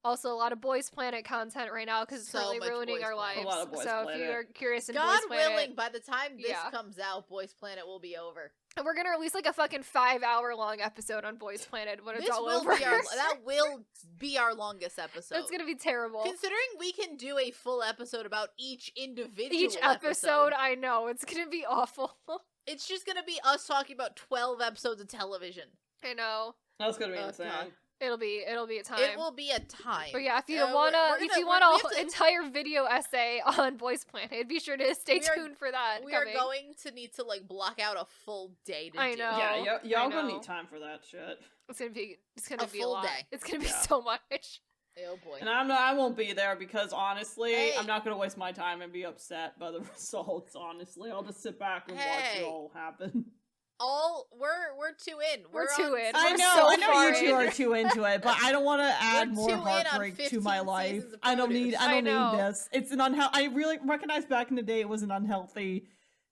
Also, a lot of Boys Planet content right now because it's really ruining our lives. So if you are curious in Boys Planet, God willing, by the time this comes out, Boys Planet will be over. And we're gonna release like a fucking 5-hour-long episode on Boys Planet when it's all over. That will be our longest episode. It's gonna be terrible. Considering we can do a full episode about each individual episode. I know, it's gonna be awful. It's just gonna be us talking about 12 episodes of television. I know. That's gonna be insane. God. It'll be a time. It will be a time. But yeah, if you want an entire video essay on Boys Planet, be sure to stay tuned for that. We are going to need to like block out a full day to do. I know. Yeah, y'all gonna need time for that shit. It's gonna be a full lot. Day. It's gonna be so much. Oh boy. And I won't be there because honestly, I'm not gonna waste my time and be upset by the results. Honestly, I'll just sit back and watch it all happen. We're too in. We're too in. I know you two are too into it, but I don't want to add more heartbreak to my life. I don't need this. It's an I really recognize back in the day it was an unhealthy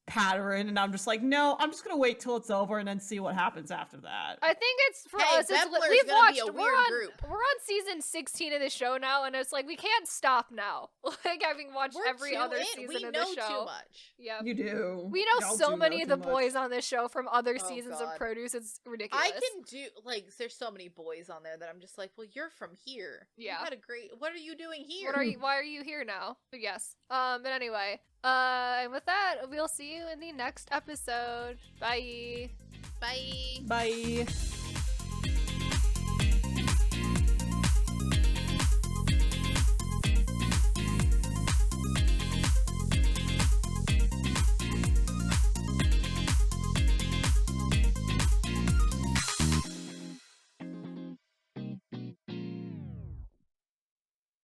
pattern, and I'm just like, no, I'm just gonna wait till it's over and then see what happens after that. I think it's for us. We've watched. We're on season 16 of the show now, and it's like we can't stop now. Like having watched every other season of the show. We know too much. Yeah, you do. We know so many of the boys on this show from other seasons of Produce. It's ridiculous. I can do there's so many boys on there that I'm just like, well, you're from here. Yeah, you had a great. What are you doing here? Why are you here now? But yes. But anyway. And with that, we'll see you in the next episode. Bye. Bye. Bye.